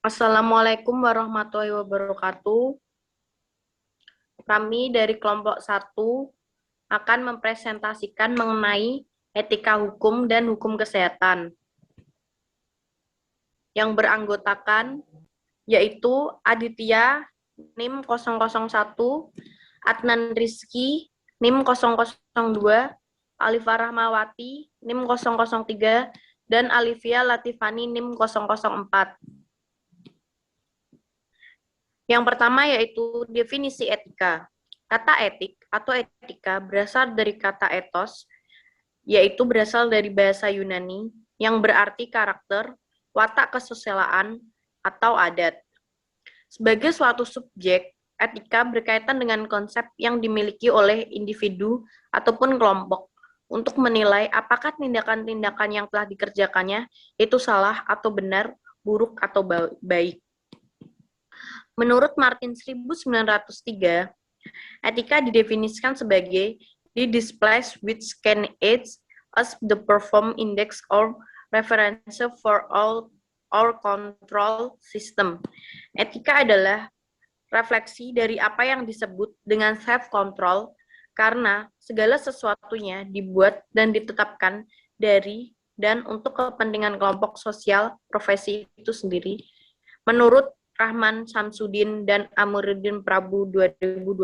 Assalamualaikum warahmatullahi wabarakatuh. Kami dari kelompok 1 akan mempresentasikan mengenai etika hukum dan hukum kesehatan. Yang beranggotakan yaitu Aditya NIM 001, Adnan Rizky NIM 002, Alifah Rahmawati NIM 003, dan Alivia Latifani NIM 004. Yang pertama yaitu definisi etika. Kata etik atau etika berasal dari kata ethos, yaitu berasal dari bahasa Yunani yang berarti karakter, watak kesusilaan, atau adat. Sebagai suatu subjek, etika berkaitan dengan konsep yang dimiliki oleh individu ataupun kelompok untuk menilai apakah tindakan-tindakan yang telah dikerjakannya itu salah atau benar, buruk atau baik. Menurut Martin 1903, etika didefinisikan sebagai the displays which can aid as the perform index or reference for all our control system. Etika adalah refleksi dari apa yang disebut dengan self-control karena segala sesuatunya dibuat dan ditetapkan dari dan untuk kepentingan kelompok sosial profesi itu sendiri. Menurut Rahman Samsudin dan Amiruddin Prabu 2012.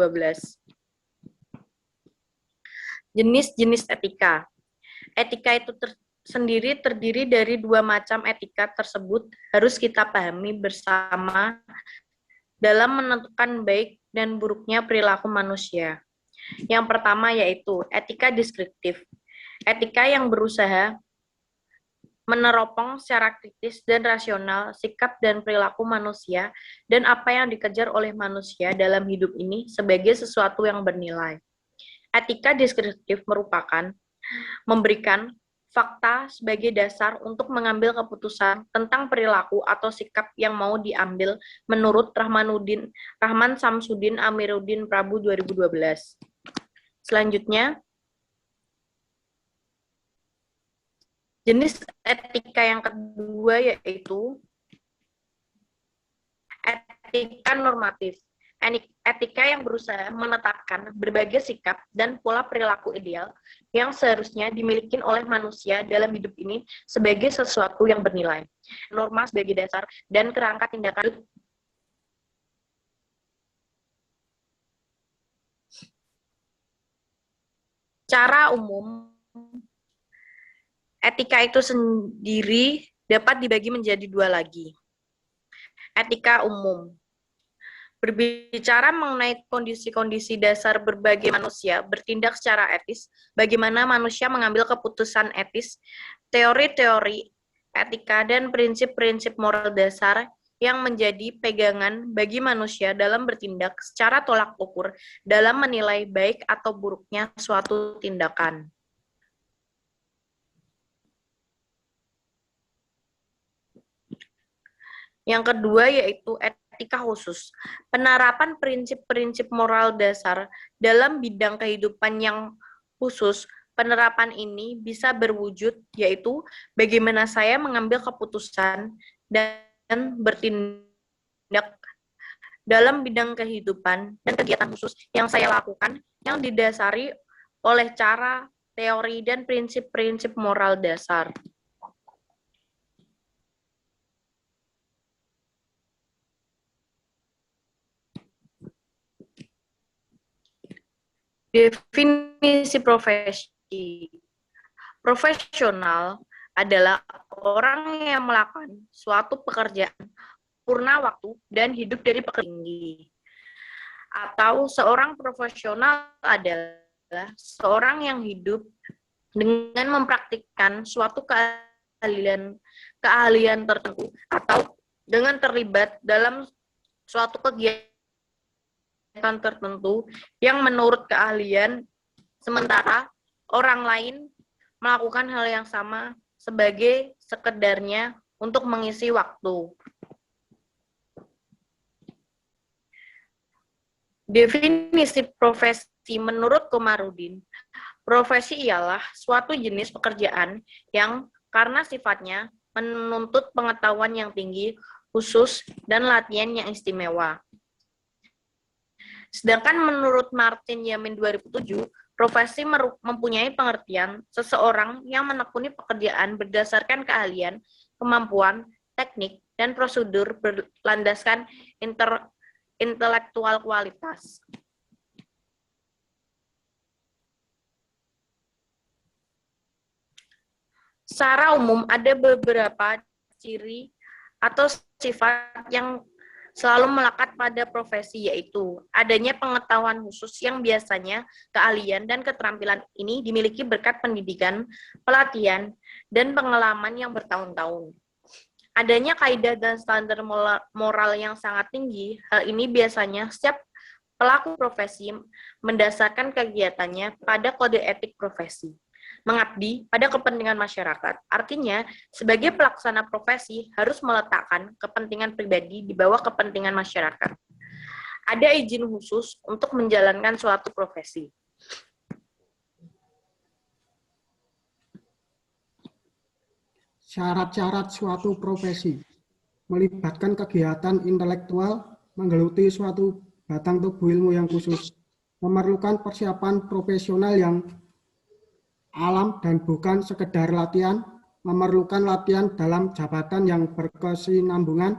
Jenis-jenis etika. Etika itu sendiri terdiri dari dua macam etika tersebut harus kita pahami bersama dalam menentukan baik dan buruknya perilaku manusia. Yang pertama yaitu etika deskriptif. Etika yang berusaha meneropong secara kritis dan rasional sikap dan perilaku manusia dan apa yang dikejar oleh manusia dalam hidup ini sebagai sesuatu yang bernilai. Etika deskriptif merupakan memberikan fakta sebagai dasar untuk mengambil keputusan tentang perilaku atau sikap yang mau diambil menurut Rahman Samsudin Amiruddin Prabu 2012. Selanjutnya, jenis etika yang kedua yaitu etika normatif. Etika yang berusaha menetapkan berbagai sikap dan pola perilaku ideal yang seharusnya dimiliki oleh manusia dalam hidup ini sebagai sesuatu yang bernilai. Norma sebagai dasar dan kerangka tindakan. Secara umum, etika itu sendiri dapat dibagi menjadi dua lagi. Etika umum. Berbicara mengenai kondisi-kondisi dasar berbagai manusia bertindak secara etis, bagaimana manusia mengambil keputusan etis, teori-teori etika dan prinsip-prinsip moral dasar yang menjadi pegangan bagi manusia dalam bertindak secara tolak ukur dalam menilai baik atau buruknya suatu tindakan. Yang kedua yaitu etika khusus. Penerapan prinsip-prinsip moral dasar dalam bidang kehidupan yang khusus. Penerapan ini bisa berwujud yaitu bagaimana saya mengambil keputusan dan bertindak dalam bidang kehidupan dan kegiatan khusus yang saya lakukan yang didasari oleh cara, teori, dan prinsip-prinsip moral dasar. Definisi profesi. Profesional adalah orang yang melakukan suatu pekerjaan purna waktu dan hidup dari pekerjaan tinggi. Atau seorang profesional adalah seorang yang hidup dengan mempraktikkan suatu keahlian tertentu atau dengan terlibat dalam suatu kegiatan tertentu yang menurut keahlian, sementara orang lain melakukan hal yang sama sebagai sekedarnya untuk mengisi waktu. Definisi profesi menurut Komarudin, profesi ialah suatu jenis pekerjaan yang karena sifatnya menuntut pengetahuan yang tinggi khusus, dan latihan yang istimewa. Sedangkan menurut Martin Yamin 2007, profesi mempunyai pengertian seseorang yang menekuni pekerjaan berdasarkan keahlian, kemampuan, teknik, dan prosedur berlandaskan intelektual kualitas. Secara umum, ada beberapa ciri atau sifat yang selalu melekat pada profesi, yaitu adanya pengetahuan khusus yang biasanya keahlian dan keterampilan ini dimiliki berkat pendidikan, pelatihan, dan pengalaman yang bertahun-tahun. Adanya kaidah dan standar moral yang sangat tinggi, hal ini biasanya setiap pelaku profesi mendasarkan kegiatannya pada kode etik profesi. Mengabdi pada kepentingan masyarakat, artinya sebagai pelaksana profesi harus meletakkan kepentingan pribadi di bawah kepentingan masyarakat. Ada izin khusus untuk menjalankan suatu profesi. Syarat-syarat suatu profesi melibatkan kegiatan intelektual, menggeluti suatu batang tubuh ilmu yang khusus, memerlukan persiapan profesional yang alam dan bukan sekedar latihan, memerlukan latihan dalam jabatan yang berkesinambungan,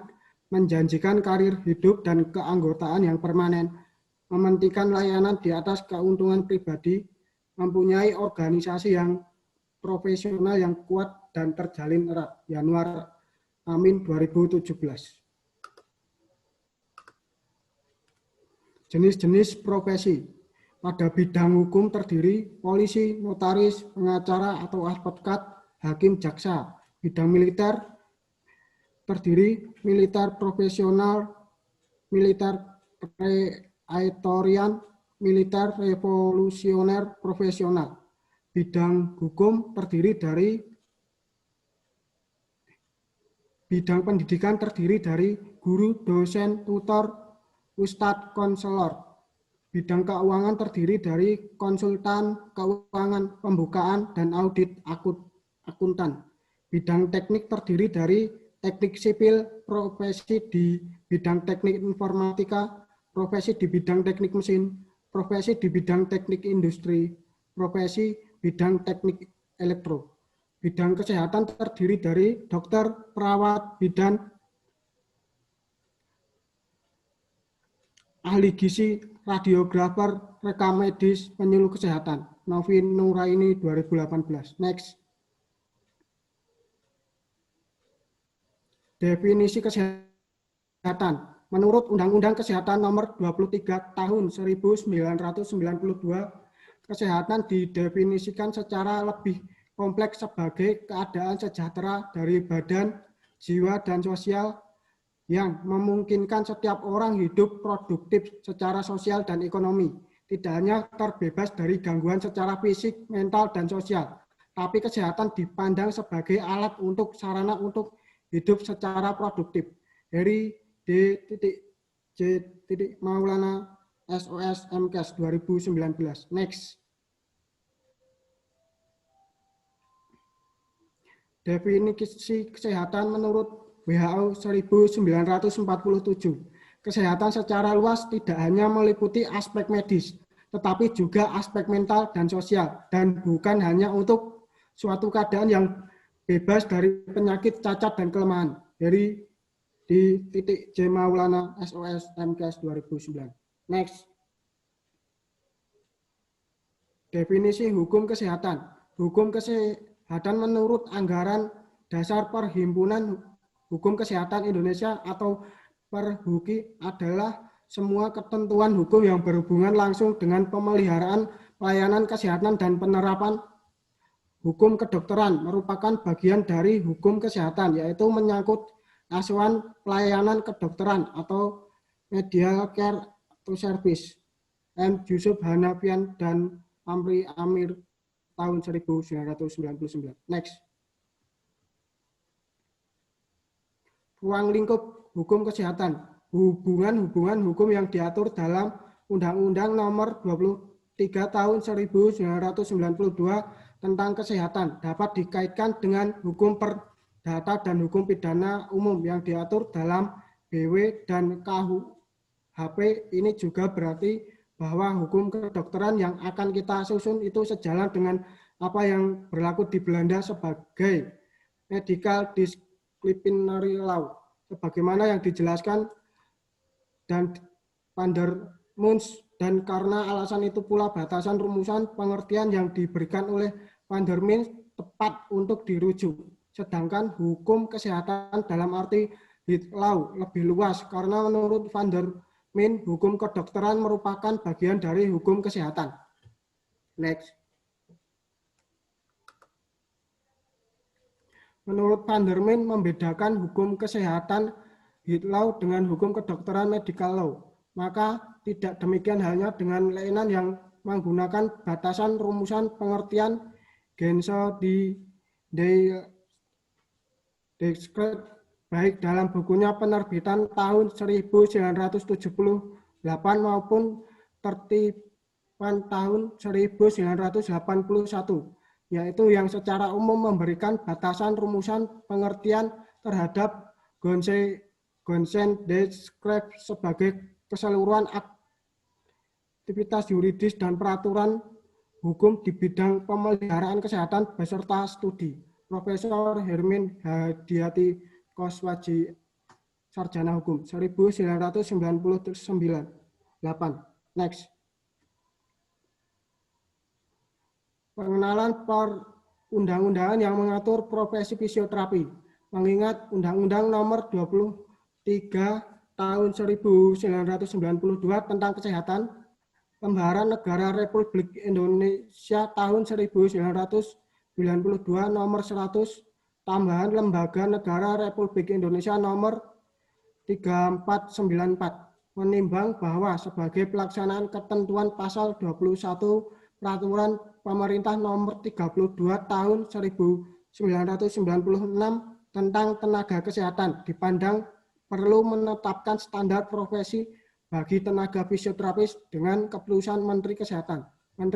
menjanjikan karir hidup dan keanggotaan yang permanen, mementingkan layanan di atas keuntungan pribadi, mempunyai organisasi yang profesional yang kuat dan terjalin erat. Yanuar Amin 2017. Jenis-jenis profesi. Pada bidang hukum terdiri polisi, notaris, pengacara atau advokat, hakim, jaksa. Bidang militer terdiri militer profesional, militer praetorian, militer revolusioner profesional. Bidang hukum terdiri dari bidang pendidikan terdiri dari guru, dosen, tutor, ustadz, konselor. Bidang keuangan terdiri dari konsultan keuangan, pembukaan, dan audit akuntan. Bidang teknik terdiri dari teknik sipil, profesi di bidang teknik informatika, profesi di bidang teknik mesin, profesi di bidang teknik industri, profesi bidang teknik elektro. Bidang kesehatan terdiri dari dokter, perawat, bidan, ahli gizi, radiografer, rekam medis, penyuluh kesehatan. Novi Nuraini 2018. Next. Definisi kesehatan. Menurut Undang-Undang Kesehatan Nomor 23 Tahun 1992, kesehatan didefinisikan secara lebih kompleks sebagai keadaan sejahtera dari badan, jiwa, dan sosial yang memungkinkan setiap orang hidup produktif secara sosial dan ekonomi, tidak hanya terbebas dari gangguan secara fisik, mental, dan sosial, tapi kesehatan dipandang sebagai alat untuk sarana untuk hidup secara produktif. Dari D.J. Maulana SOS MKes 2019. Next. Definisi kesehatan menurut WHO 1947. Kesehatan secara luas tidak hanya meliputi aspek medis, tetapi juga aspek mental dan sosial, dan bukan hanya untuk suatu keadaan yang bebas dari penyakit, cacat, dan kelemahan. Dari D.J. Maulana SOS MKes 2009. Next. Definisi hukum kesehatan. Hukum kesehatan menurut anggaran dasar Perhimpunan Hukum Kesehatan Indonesia atau Perhuki adalah semua ketentuan hukum yang berhubungan langsung dengan pemeliharaan pelayanan kesehatan dan penerapan hukum kedokteran merupakan bagian dari hukum kesehatan, yaitu menyangkut asuhan pelayanan kedokteran atau medical care to service. M. Yusuf Hanafian dan Amri Amir tahun 1999. Next. Ruang lingkup hukum kesehatan. Hubungan-hubungan hukum yang diatur dalam Undang-Undang Nomor 23 Tahun 1992 tentang kesehatan dapat dikaitkan dengan hukum data dan hukum pidana umum yang diatur dalam BW dan KUHP. Ini juga berarti bahwa hukum kedokteran yang akan kita susun itu sejalan dengan apa yang berlaku di Belanda sebagai medical disciplinary law, sebagaimana yang dijelaskan dan Vandermunst, dan karena alasan itu pula batasan rumusan pengertian yang diberikan oleh Vandermunst tepat untuk dirujuk. Sedangkan hukum kesehatan dalam arti health law lebih luas karena menurut Vandermunst hukum kedokteran merupakan bagian dari hukum kesehatan. Next. Menurut Vandermunst membedakan hukum kesehatan health law dengan hukum kedokteran medical law. Maka tidak demikian halnya dengan layanan yang menggunakan batasan rumusan pengertian Genso di Descript baik dalam bukunya penerbitan tahun 1978 maupun tertiban tahun 1981, yaitu yang secara umum memberikan batasan rumusan pengertian terhadap Gonsen Descript sebagai keseluruhan aktivitas yuridis dan peraturan hukum di bidang pemeliharaan kesehatan beserta studi. Profesor Hermin Hadiati Koswaji, Sarjana Hukum, 1999. 8. Next. Pengenalan perundang-undangan yang mengatur profesi fisioterapi. Mengingat Undang-Undang Nomor 23 Tahun 1992 tentang Kesehatan, Lembaran Negara Republik Indonesia tahun 1992 Nomor 100, tambahan Lembaga Negara Republik Indonesia Nomor 3494, menimbang bahwa sebagai pelaksanaan ketentuan pasal 21 Peraturan Pemerintah Nomor 32 Tahun 1996 tentang tenaga kesehatan dipandang perlu menetapkan standar profesi bagi tenaga fisioterapis dengan keputusan Menteri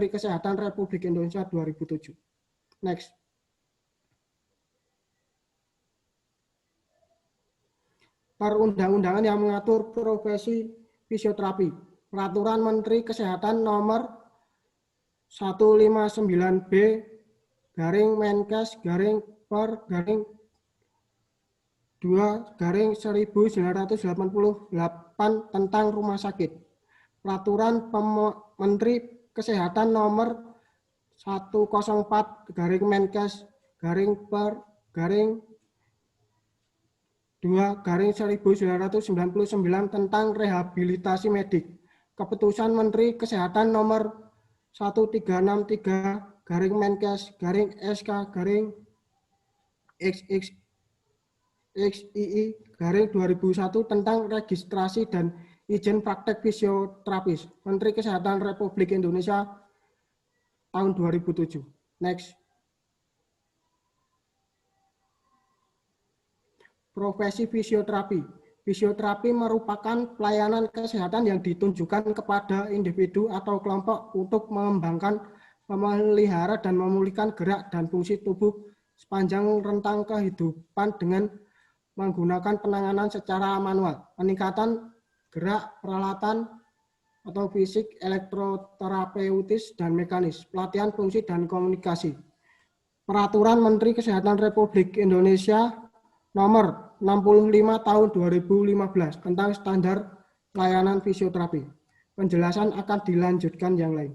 Kesehatan Republik Indonesia 2007. Next. Perundang-undangan yang mengatur profesi fisioterapi. Peraturan Menteri Kesehatan Nomor 159B garing Menkes garing per garing 2/1988 tentang rumah sakit. Peraturan Menteri Kesehatan Nomor 104 garing Menkes garing per garing 2/1999 tentang rehabilitasi medik. Keputusan Menteri Kesehatan Nomor 1363 garing Menkes garing SK garing XII garing 2001 tentang registrasi dan izin praktek fisioterapis. Menteri Kesehatan Republik Indonesia tahun 2007. Next. Profesi fisioterapi. Fisioterapi merupakan pelayanan kesehatan yang ditunjukkan kepada individu atau kelompok untuk mengembangkan, memelihara, dan memulihkan gerak dan fungsi tubuh sepanjang rentang kehidupan dengan menggunakan penanganan secara manual, peningkatan gerak, peralatan atau fisik, elektroterapeutis, dan mekanis, pelatihan fungsi dan komunikasi. Peraturan Menteri Kesehatan Republik Indonesia Nomor 65 Tahun 2015 tentang standar pelayanan fisioterapi. Penjelasan akan dilanjutkan yang lain.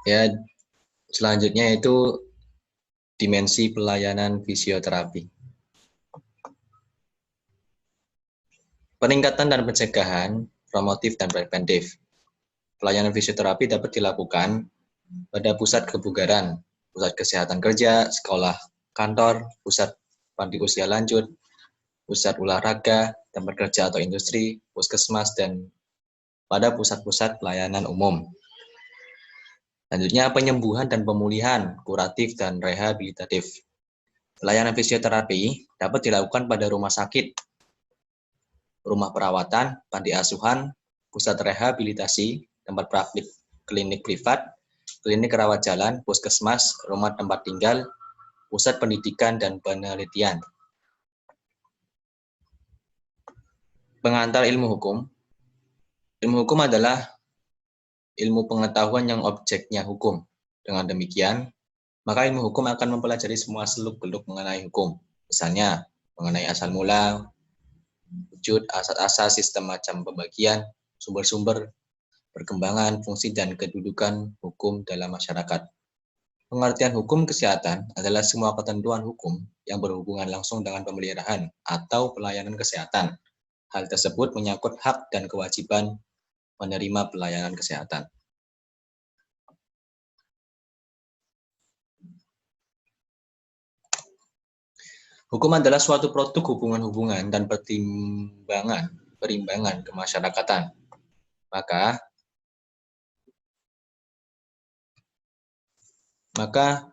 Ya, selanjutnya itu dimensi pelayanan fisioterapi. Peningkatan dan pencegahan, promotif dan preventif. Pelayanan fisioterapi dapat dilakukan pada pusat kebugaran, pusat kesehatan kerja, sekolah, kantor, pusat panti usia lanjut, pusat olahraga, tempat kerja atau industri, puskesmas, dan pada pusat-pusat pelayanan umum. Selanjutnya, penyembuhan dan pemulihan, kuratif dan rehabilitatif. Pelayanan fisioterapi dapat dilakukan pada rumah sakit, rumah perawatan, panti asuhan, pusat rehabilitasi, tempat praktik klinik privat, klinik rawat jalan, puskesmas, rumah tempat tinggal, pusat pendidikan dan penelitian. Pengantar ilmu hukum. Ilmu hukum adalah ilmu pengetahuan yang objeknya hukum. Dengan demikian, maka ilmu hukum akan mempelajari semua seluk-beluk mengenai hukum. Misalnya, mengenai asal mula, wujud, asas-asas, sistem macam pembagian, sumber-sumber, perkembangan, fungsi, dan kedudukan hukum dalam masyarakat. Pengertian hukum kesehatan adalah semua ketentuan hukum yang berhubungan langsung dengan pemeliharaan atau pelayanan kesehatan. Hal tersebut menyangkut hak dan kewajiban menerima pelayanan kesehatan. Hukum adalah suatu produk hubungan-hubungan dan perimbangan kemasyarakatan. Maka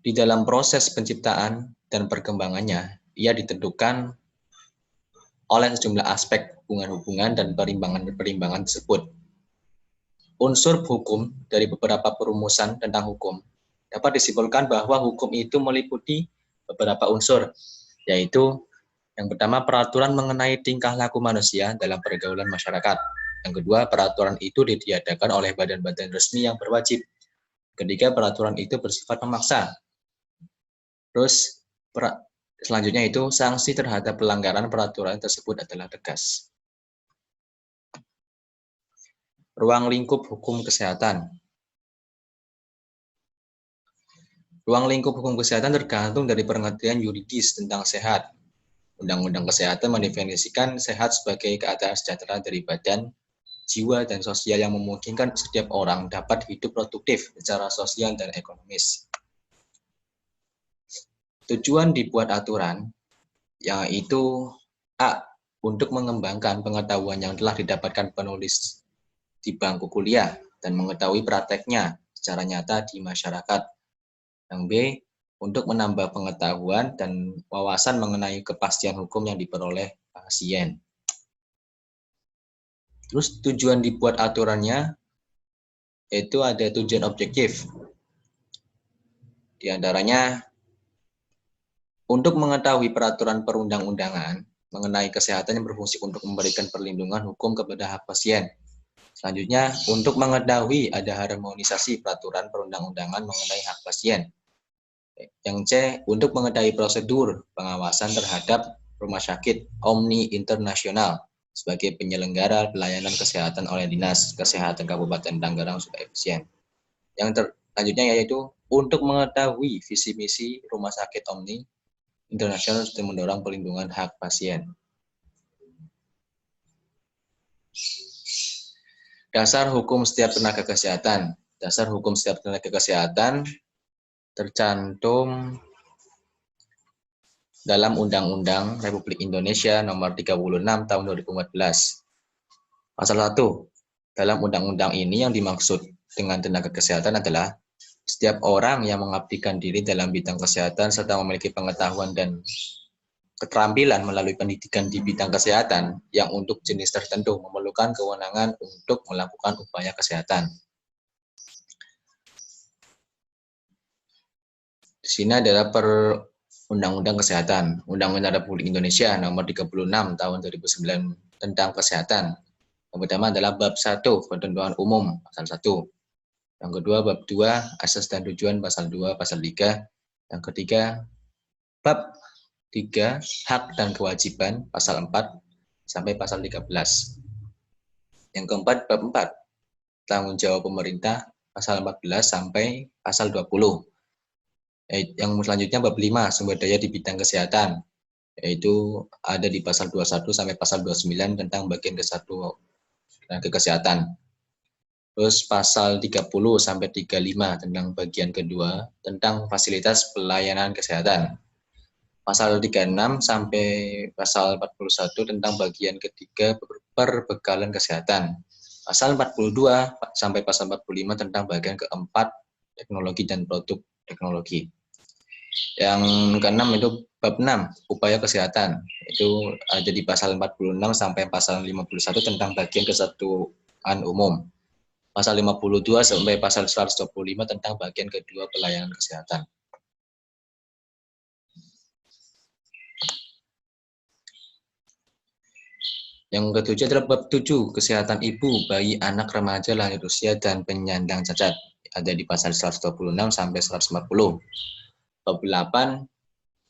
di dalam proses penciptaan dan perkembangannya, ia ditentukan oleh sejumlah aspek hubungan-hubungan dan perimbangan tersebut. Unsur hukum dari beberapa perumusan tentang hukum dapat disimpulkan bahwa hukum itu meliputi beberapa unsur, yaitu yang pertama peraturan mengenai tingkah laku manusia dalam pergaulan masyarakat. Yang kedua, peraturan itu ditiadakan oleh badan-badan resmi yang berwajib. Ketiga, peraturan itu bersifat memaksa. Terus selanjutnya itu sanksi terhadap pelanggaran peraturan tersebut adalah tegas. Ruang lingkup hukum kesehatan. Ruang lingkup hukum kesehatan tergantung dari pengertian yuridis tentang sehat. Undang-Undang Kesehatan mendefinisikan sehat sebagai keadaan sejahtera dari badan, jiwa, dan sosial yang memungkinkan setiap orang dapat hidup produktif secara sosial dan ekonomis. Tujuan dibuat aturan, yaitu A. Untuk mengembangkan pengetahuan yang telah didapatkan penulis di bangku kuliah dan mengetahui prakteknya secara nyata di masyarakat. Yang B. Untuk menambah pengetahuan dan wawasan mengenai kepastian hukum yang diperoleh pasien. Terus tujuan dibuat aturannya, itu ada tujuan objektif. Di antaranya, untuk mengetahui peraturan perundang-undangan mengenai kesehatan yang berfungsi untuk memberikan perlindungan hukum kepada hak pasien. Selanjutnya, untuk mengetahui ada harmonisasi peraturan perundang-undangan mengenai hak pasien. Yang C, untuk mengetahui prosedur pengawasan terhadap rumah sakit Omni Internasional sebagai penyelenggara pelayanan kesehatan oleh Dinas Kesehatan Kabupaten Tangerang supaya efisien. Yang selanjutnya yaitu untuk mengetahui visi misi rumah sakit Omni Internasional untuk mendorong perlindungan hak pasien. Dasar hukum setiap tenaga kesehatan. Dasar hukum setiap tenaga kesehatan tercantum dalam Undang-Undang Republik Indonesia Nomor 36 Tahun 2014. Pasal 1. Dalam undang-undang ini yang dimaksud dengan tenaga kesehatan adalah setiap orang yang mengabdikan diri dalam bidang kesehatan serta memiliki pengetahuan dan keterampilan melalui pendidikan di bidang kesehatan yang untuk jenis tertentu memerlukan kewenangan untuk melakukan upaya kesehatan. Di sini adalah Undang-Undang Kesehatan, Undang-Undang Republik Indonesia Nomor 36 Tahun 2009 tentang Kesehatan. Yang pertama adalah Bab 1, Ketentuan Umum, Pasal 1. Yang kedua, Bab 2, Asas dan Tujuan, Pasal 2, Pasal 3. Yang ketiga, Bab 3, Hak dan Kewajiban, Pasal 4, sampai Pasal 13. Yang keempat, Bab 4, Tanggung Jawab Pemerintah, Pasal 14, sampai Pasal 20. Yang selanjutnya bab 5 sumber daya di bidang kesehatan, yaitu ada di pasal 21 sampai pasal 29 tentang bagian ke-1 tenaga kesehatan. Terus pasal 30 sampai 35 tentang bagian kedua tentang fasilitas pelayanan kesehatan. Pasal 36 sampai pasal 41 tentang bagian ketiga perbekalan kesehatan. Pasal 42 sampai pasal 45 tentang bagian keempat teknologi dan produk teknologi. Yang keenam itu bab 6, upaya kesehatan. Itu ada di pasal 46 sampai pasal 51 tentang bagian kesatuan umum. Pasal 52 sampai pasal 125 tentang bagian kedua pelayanan kesehatan. Yang ketujuh adalah bab 7, kesehatan ibu, bayi, anak, remaja, lanjut usia, dan penyandang cacat. Ada di pasal 126 sampai 140. Bab 8,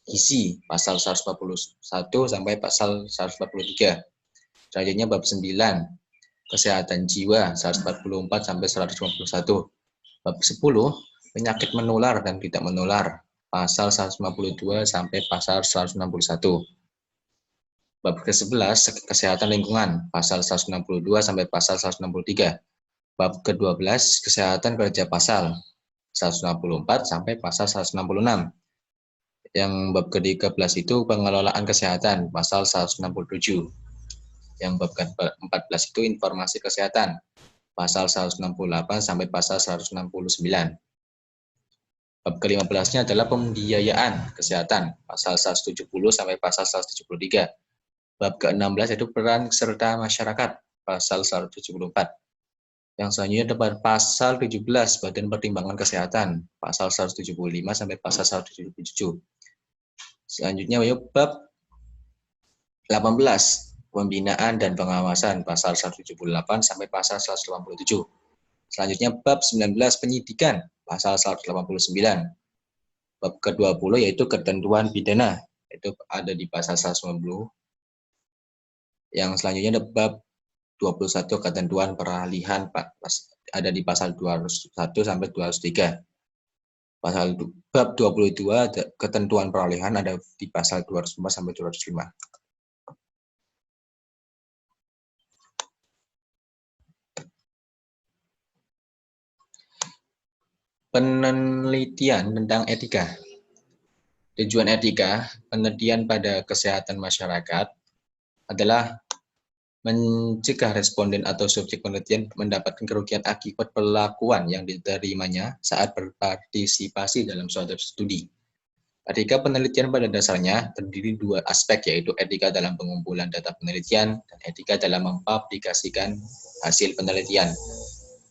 gizi, pasal 141 sampai pasal 143. Selanjutnya bab 9, kesehatan jiwa, 144 sampai 151. Bab 10, penyakit menular dan tidak menular, pasal 152 sampai pasal 161. Bab ke-11, kesehatan lingkungan, pasal 162 sampai pasal 163. Bab ke-12, kesehatan kerja, pasal 164 sampai pasal 166. Yang bab ke-13 itu pengelolaan kesehatan, pasal 167. Yang bab ke-14 itu informasi kesehatan, pasal 168 sampai pasal 169. Bab ke-15-nya adalah pembiayaan kesehatan, pasal 170 sampai pasal 173. Bab ke-16 itu peran serta masyarakat, pasal 174. Yang selanjutnya ada pasal 17, Badan Pertimbangan Kesehatan, pasal 175 sampai pasal 177. Selanjutnya bab 18, pembinaan dan pengawasan, pasal 178 sampai pasal 187. Selanjutnya bab 19, penyidikan, pasal 189. Bab ke-20 yaitu ketentuan pidana, itu ada di pasal 190. Yang selanjutnya ada bab 21, ketentuan peralihan, ada di pasal 201 sampai 203. Pasal bab 22, ketentuan peralihan, ada di pasal 204 sampai 205. Penelitian tentang etika. Tujuan etika, penelitian pada kesehatan masyarakat adalah mencegah responden atau subjek penelitian mendapatkan kerugian akibat perlakuan yang diterimanya saat berpartisipasi dalam suatu studi. Etika penelitian pada dasarnya terdiri dua aspek, yaitu etika dalam pengumpulan data penelitian dan etika dalam mempublikasikan hasil penelitian.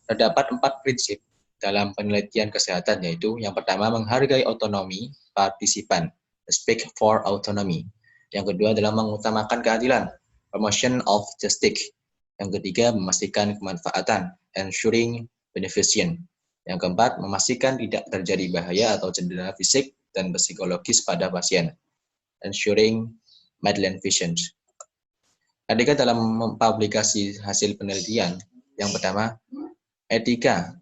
Terdapat 4 prinsip dalam penelitian kesehatan, yaitu yang pertama menghargai otonomi partisipan, respect for autonomy. Yang kedua adalah mengutamakan keadilan, promotion of justice. Yang ketiga memastikan kemanfaatan, ensuring beneficence. Yang keempat memastikan tidak terjadi bahaya atau cedera fisik dan psikologis pada pasien, ensuring malfeasance. Etika dalam mempublikasi hasil penelitian. Yang pertama, etika,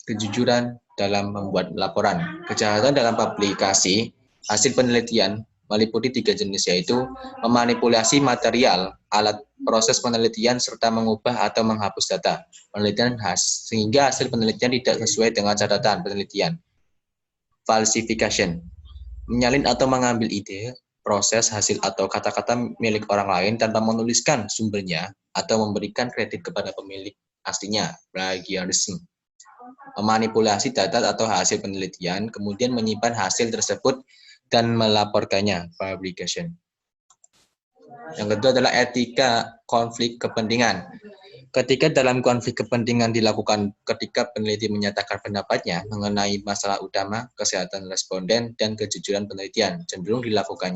kejujuran dalam membuat laporan. Kejahatan dalam publikasi hasil penelitian meliputi 3 jenis, yaitu memanipulasi material, alat proses penelitian, serta mengubah atau menghapus data penelitian sehingga hasil penelitian tidak sesuai dengan catatan penelitian. Falsification, menyalin atau mengambil ide, proses, hasil, atau kata-kata milik orang lain tanpa menuliskan sumbernya atau memberikan kredit kepada pemilik aslinya, plagiarism. Memanipulasi data atau hasil penelitian, kemudian menyimpan hasil tersebut dan melaporkannya, publication. Yang kedua adalah etika konflik kepentingan. Ketika dalam konflik kepentingan dilakukan ketika peneliti menyatakan pendapatnya mengenai masalah utama, kesehatan responden, dan kejujuran penelitian, cenderung dilakukan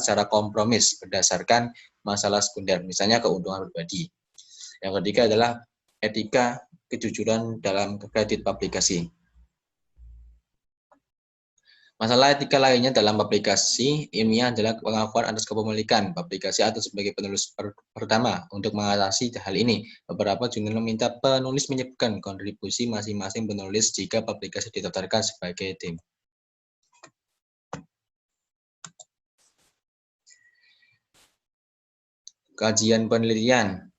secara kompromis berdasarkan masalah sekunder, misalnya keuntungan pribadi. Yang ketiga adalah etika kejujuran dalam kredit publikasi. Masalah etika lainnya dalam publikasi ilmiah adalah pengakuan atas kepemilikan publikasi atau sebagai penulis pertama. Untuk mengatasi hal ini, beberapa jurnal meminta penulis menyebutkan kontribusi masing-masing penulis jika publikasi didaftarkan sebagai tim. Kajian penelitian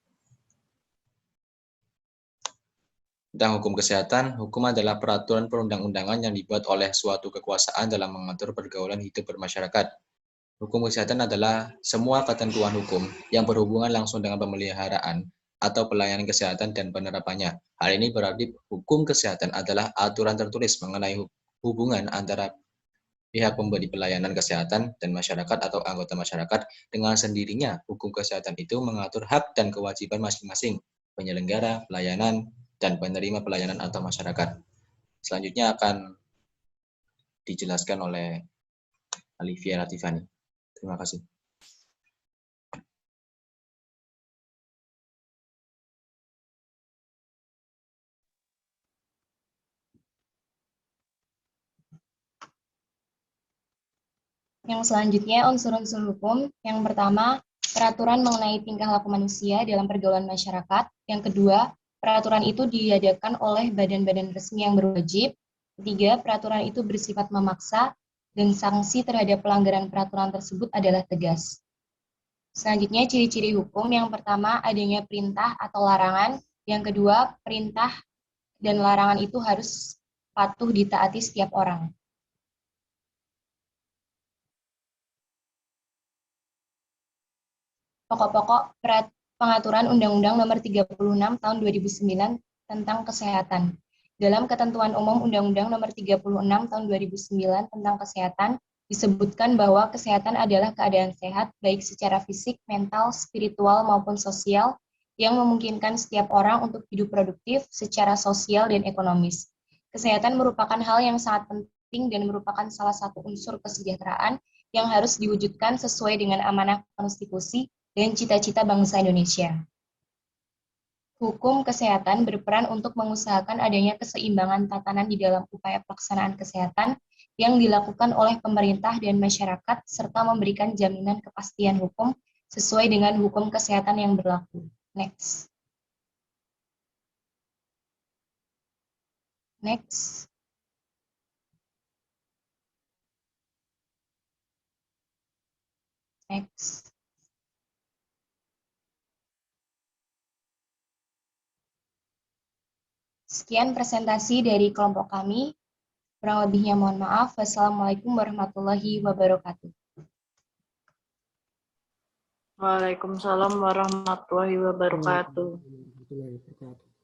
tentang hukum kesehatan. Hukum adalah peraturan perundang-undangan yang dibuat oleh suatu kekuasaan dalam mengatur pergaulan hidup bermasyarakat. Hukum kesehatan adalah semua ketentuan hukum yang berhubungan langsung dengan pemeliharaan atau pelayanan kesehatan dan penerapannya. Hal ini berarti hukum kesehatan adalah aturan tertulis mengenai hubungan antara pihak pemberi pelayanan kesehatan dan masyarakat atau anggota masyarakat, dengan sendirinya hukum kesehatan itu mengatur hak dan kewajiban masing-masing penyelenggara pelayanan dan penerima pelayanan atau masyarakat. Selanjutnya akan dijelaskan oleh Alivia Latifani. Terima kasih. Yang selanjutnya unsur-unsur hukum. Yang pertama, peraturan mengenai tingkah laku manusia dalam pergaulan masyarakat. Yang kedua, peraturan itu diadakan oleh badan-badan resmi yang berwajib. Ketiga, peraturan itu bersifat memaksa dan sanksi terhadap pelanggaran peraturan tersebut adalah tegas. Selanjutnya, ciri-ciri hukum. Yang pertama, adanya perintah atau larangan. Yang kedua, perintah dan larangan itu harus patuh ditaati setiap orang. Pokok-pokok pengaturan Undang-Undang Nomor 36 Tahun 2009 tentang Kesehatan. Dalam ketentuan umum Undang-Undang Nomor 36 Tahun 2009 tentang Kesehatan, disebutkan bahwa kesehatan adalah keadaan sehat baik secara fisik, mental, spiritual, maupun sosial yang memungkinkan setiap orang untuk hidup produktif secara sosial dan ekonomis. Kesehatan merupakan hal yang sangat penting dan merupakan salah satu unsur kesejahteraan yang harus diwujudkan sesuai dengan amanah konstitusi dan cita-cita bangsa Indonesia. Hukum kesehatan berperan untuk mengusahakan adanya keseimbangan tatanan di dalam upaya pelaksanaan kesehatan yang dilakukan oleh pemerintah dan masyarakat, serta memberikan jaminan kepastian hukum sesuai dengan hukum kesehatan yang berlaku. Next. Next. Next. Sekian presentasi dari kelompok kami. Kurang lebihnya mohon maaf. Wassalamualaikum warahmatullahi wabarakatuh. Waalaikumsalam warahmatullahi wabarakatuh. Warahmatullahi wabarakatuh.